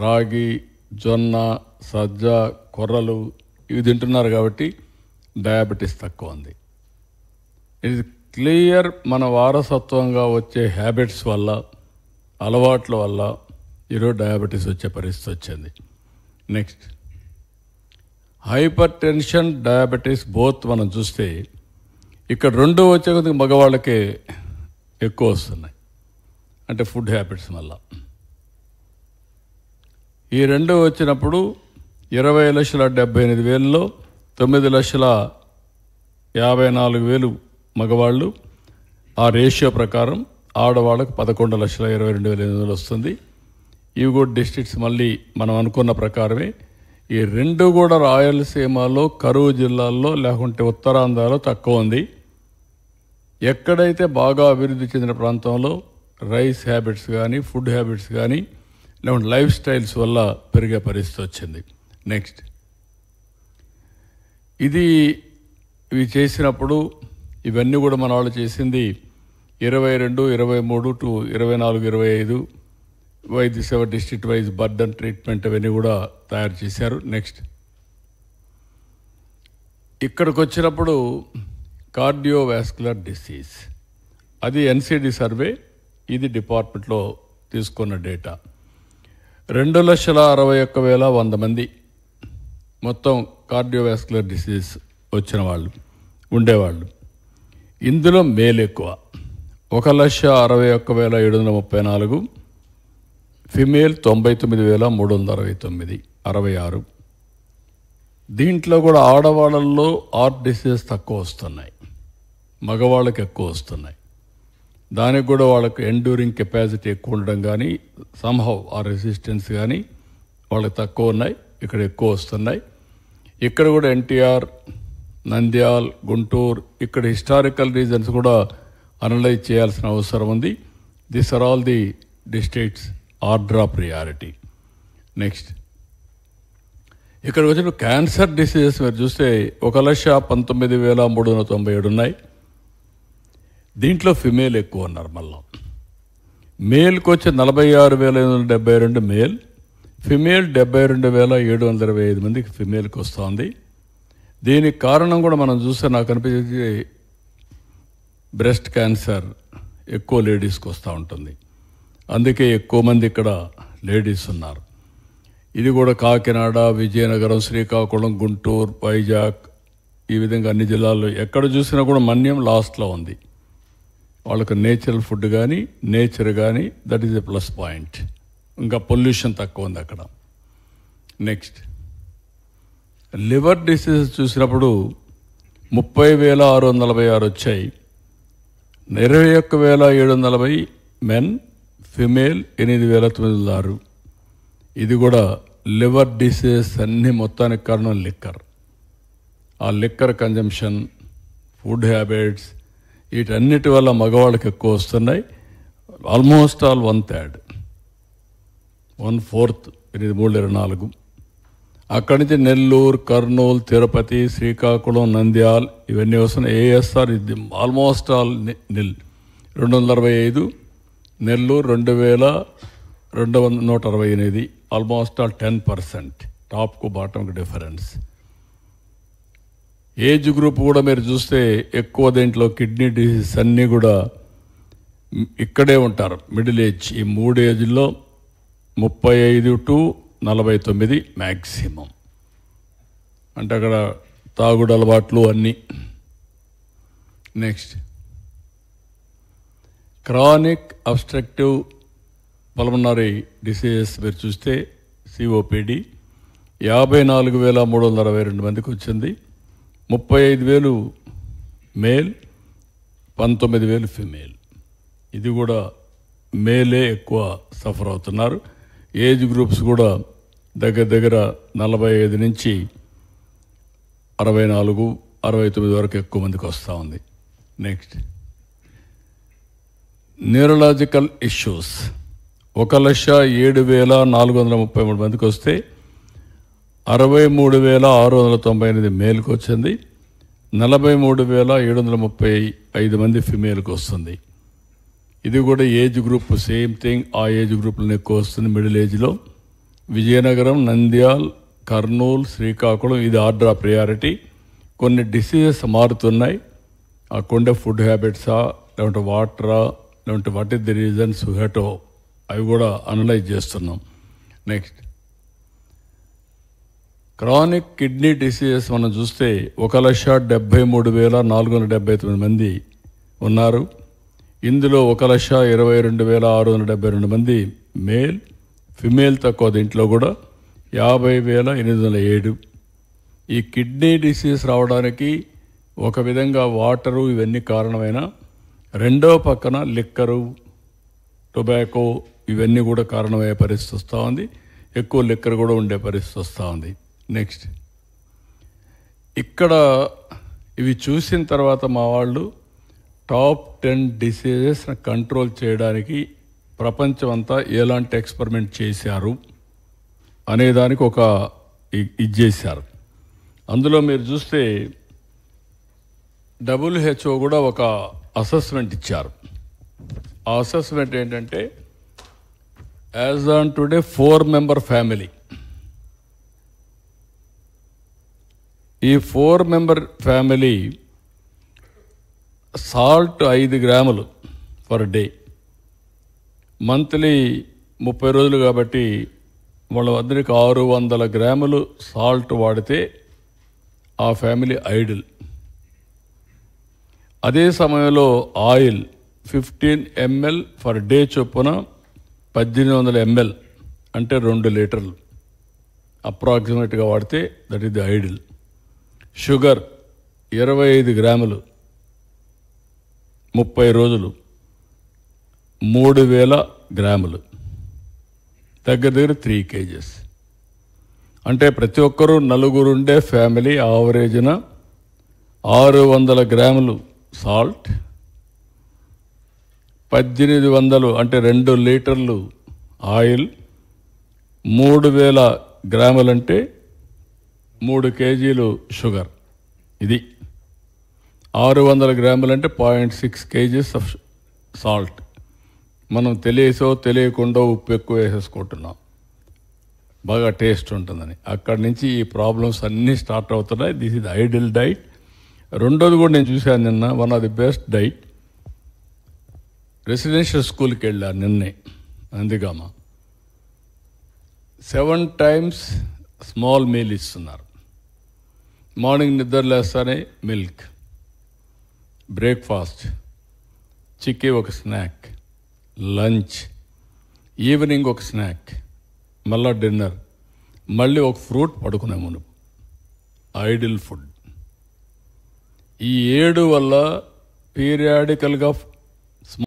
రాగి, జొన్న, సజ్జ, కొర్రలు ఇవి తింటున్నారు కాబట్టి డయాబెటీస్ తక్కువ ఉంది. ఇది క్లియర్ మన వారసత్వంగా వచ్చే హ్యాబిట్స్ వల్ల, అలవాట్ల వల్ల ఈరోజు డయాబెటీస్ వచ్చే పరిస్థితి వచ్చింది. Next, hyper tension, diabetes both మనం చూస్తే ఇక్కడ రెండు వచ్చే కొద్దిగా మగవాళ్ళకే ఎక్కువ వస్తున్నాయి. అంటే ఫుడ్ హ్యాబిట్స్ వల్ల. ఈ రెండు వచ్చినప్పుడు 20,78,000లో 9,54,000 మగవాళ్ళు, ఆ రేషియో ప్రకారం ఆడవాళ్ళకు 11,22,800 వస్తుంది. ఇవి కూడా డిస్ట్రిక్ట్స్ మళ్ళీ మనం అనుకున్న ప్రకారమే. ఈ రెండు కూడా రాయలసీమలో, కరువు జిల్లాల్లో లేకుంటే ఉత్తరాంధ్రలో తక్కువ ఉంది. ఎక్కడైతే బాగా అభివృద్ధి చెందిన ప్రాంతంలో రైస్ హ్యాబిట్స్ కానీ, ఫుడ్ హ్యాబిట్స్ కానీ, లేకుంటే లైఫ్ స్టైల్స్ వల్ల పెరిగే పరిస్థితి వచ్చింది. నెక్స్ట్, ఇవి చేసినప్పుడు ఇవన్నీ కూడా మన వాళ్ళు చేసింది 22, 23 టు 24, 25 వైద్య సేవ డిస్ట్రిక్ట్ వైజ్ బర్డన్ ట్రీట్మెంట్ అవన్నీ కూడా తయారు చేశారు. నెక్స్ట్, ఇక్కడికి వచ్చినప్పుడు కార్డియోవాస్కులర్ డిసీజ్, అది ఎన్సిడి సర్వే, ఇది డిపార్ట్మెంట్లో తీసుకున్న డేటా. 2,61,100 మంది మొత్తం కార్డియోవాస్కులర్ డిసీజ్ వచ్చిన వాళ్ళు ఉండేవాళ్ళు. ఇందులో మేల్ ఎక్కువ, 1,61,734, ఫిమేల్ 99,369, 66. దీంట్లో కూడా ఆడవాళ్ళల్లో హార్ట్ డిసీజెస్ తక్కువ వస్తున్నాయి, మగవాళ్ళకి ఎక్కువ వస్తున్నాయి. దానికి కూడా వాళ్ళకి ఎండ్యూరింగ్ కెపాసిటీ ఎక్కువ ఉండడం కానీ, సంహౌ ఆ రెసిస్టెన్స్ కానీ వాళ్ళకి తక్కువ ఉన్నాయి, ఇక్కడ ఎక్కువ వస్తున్నాయి. ఇక్కడ కూడా ఎన్టీఆర్, నంద్యాల్, గుంటూరు, ఇక్కడ హిస్టారికల్ రీజన్స్ కూడా అనలైజ్ చేయాల్సిన అవసరం ఉంది. This are all the districts order of priority. Next, ఇక్కడ వచ్చిన క్యాన్సర్ డిసీజెస్ మీరు చూస్తే 1,19,397 ఉన్నాయి. దీంట్లో ఫిమేల్ ఎక్కువ ఉన్నారు. మళ్ళా మేల్కి వచ్చి 46,872 మేల్, ఫిమేల్ 72,725 మందికి ఫిమేల్కి వస్తుంది. దీనికి కారణం కూడా మనం చూస్తే నాకు అనిపించేది బ్రెస్ట్ క్యాన్సర్ ఎక్కువ లేడీస్కి వస్తూ ఉంటుంది. అందుకే ఎక్కువ మంది ఇక్కడ లేడీస్ ఉన్నారు. ఇది కూడా కాకినాడ, విజయనగరం, శ్రీకాకుళం, గుంటూరు, వైజాగ్, ఈ విధంగా అన్ని జిల్లాల్లో ఎక్కడ చూసినా కూడా మన్యం లాస్ట్లో ఉంది. వాళ్ళకు నేచురల్ ఫుడ్ కానీ, నేచర్ కానీ, that is a plus point. ఇంకా పొల్యూషన్ తక్కువ ఉంది అక్కడ. నెక్స్ట్, లివర్ డిసీజెస్ చూసినప్పుడు 30,646 వచ్చాయి. 21,740 మెన్, ఫిమేల్ 8,906. ఇది కూడా లివర్ డిసీజెస్ అన్నీ మొత్తానికి కారణం లిక్కర్. ఆ లిక్కర్ కన్జంప్షన్, ఫుడ్ హ్యాబిట్స్, వీటన్నిటి వల్ల మగవాళ్ళకి ఎక్కువ వస్తున్నాయి. Almost all 1/3, 1/4, 3/24. అక్కడి నుంచి నెల్లూరు, కర్నూలు, తిరుపతి, శ్రీకాకుళం, నంద్యాల్ ఇవన్నీ వస్తున్నాయి. ఏఎస్ఆర్ ఇది almost all nil. 265, Nellore 2,168, almost all 10%. టాప్కు బాటంకు డిఫరెన్స్. ఏజ్ గ్రూప్ కూడా మీరు చూస్తే ఎక్కువ దీంట్లో కిడ్నీ డిసీజ్ అన్నీ కూడా ఇక్కడే ఉంటారు. మిడిల్ ఏజ్, ఈ 3 ఏజ్లో 35 టు 49 మ్యాక్సిమం. అంటే అక్కడ తాగుడు అలవాట్లు అన్నీ. Next, chronic obstructive pulmonary diseases మీరు చూస్తే సిఓపిడి 54,362 మందికి వచ్చింది. 35,000 మేల్, 19,000 ఫిమేల్. ఇది కూడా మేలే ఎక్కువ సఫర్ అవుతున్నారు. ఏజ్ గ్రూప్స్ కూడా దగ్గర దగ్గర 45 నుంచి 64, 69 వరకు ఎక్కువ మందికి వస్తూ ఉంది. నెక్స్ట్, న్యూరలాజికల్ ఇష్యూస్ 1,07,433 మందికి వస్తే 63,698 మేల్కి వచ్చింది. 43,735 మంది ఫిమేల్కి వస్తుంది. ఇది కూడా ఏజ్ గ్రూప్ సేమ్ థింగ్. ఆ ఏజ్ గ్రూప్లో ఎక్కువ వస్తుంది మిడిల్ ఏజ్లో. విజయనగరం, నంద్యాల్, కర్నూలు, శ్రీకాకుళం ఇది ఆర్డర్ ఆఫ్ ప్రియారిటీ. కొన్ని డిసీజెస్ మారుతున్నాయి. ఆ కొండే ఫుడ్ హ్యాబిట్సా, లేకుంటే వాటరా, లేకుంటే వాట్ ఈస్ ది రీజన్స్ హెటో, అవి కూడా అనలైజ్ చేస్తున్నాం. నెక్స్ట్ క్రానిక్ కిడ్నీ డిసీజెస్ మనం చూస్తే 1,73,479 మంది ఉన్నారు. ఇందులో 1,22,672 మంది మేల్. ఫిమేల్ తక్కువ, దీంట్లో కూడా 50,807. ఈ కిడ్నీ డిసీజ్ రావడానికి ఒక విధంగా వాటరు ఇవన్నీ కారణమైన, రెండో పక్కన లిక్కరు, టొబాకో ఇవన్నీ కూడా కారణమయ్యే పరిస్థితి వస్తూ ఉంది. ఎక్కువ లిక్కర్ కూడా ఉండే పరిస్థితి వస్తూ ఉంది. నెక్స్ట్ ఇక్కడ ఇవి చూసిన తర్వాత మా వాళ్ళు టాప్ 10 డిసీజెస్ కంట్రోల్ చేయడానికి ప్రపంచం అంతా ఎలాంటి ఎక్స్పెరిమెంట్ చేశారు అనేదానికి ఒక ఇది చేశారు. అందులో మీరు చూస్తే WHO కూడా ఒక అసెస్మెంట్ ఇచ్చారు. ఆ అసెస్మెంట్ ఏంటంటే as on today 4-member family. ఈ 4-member ఫ్యామిలీ సాల్ట్ 5 గ్రాములు పర్ డే, మంత్లీ 30 రోజులు కాబట్టి వాళ్ళ అందరికి 600 గ్రాములు సాల్ట్ వాడితే ఆ ఫ్యామిలీ ఐడిల్. అదే సమయంలో ఆయిల్ 15 ml పర్ డే చొప్పున 1800 ml అంటే 2 లీటర్లు అప్రాక్సిమేట్గా వాడితే that is the ideal. Sugar 25 గ్రాములు 30 రోజులు 3000 గ్రాములు, దగ్గర 3 kgs. అంటే ప్రతి ఒక్కరూ నలుగురుండే ఫ్యామిలీ ఆవరేజ్న 600 గ్రాములు సాల్ట్, 1800 అంటే 2 లీటర్లు ఆయిల్, 3000 గ్రాములంటే 3 kgలు షుగర్. ఇది 600 గ్రాములంటే 0.6 kgs ఆఫ్ సాల్ట్. మనం తెలియసో తెలియకుండా ఉప్పు ఎక్కువ వేసేసుకుంటున్నాం, బాగా టేస్ట్ ఉంటుందని. అక్కడి నుంచి ఈ ప్రాబ్లమ్స్ అన్నీ స్టార్ట్ అవుతున్నాయి. This is ideal diet. రెండోది కూడా నేను చూశాను నిన్న, one of the best diet. Residential స్కూల్కి వెళ్ళాను నిన్నే, అందుకమ్మ 7 times స్మాల్ మీల్ ఇస్తున్నారు. మార్నింగ్ నిద్రలేస్తానే మిల్క్, బ్రేక్ఫాస్ట్, చిక్కీ ఒక స్నాక్, లంచ్, ఈవినింగ్ ఒక స్నాక్, మళ్ళా డిన్నర్, మళ్ళీ ఒక ఫ్రూట్ పడుకునే మునుపు. Ideal food. ఈ 7 వల్ల పీరియాడికల్గా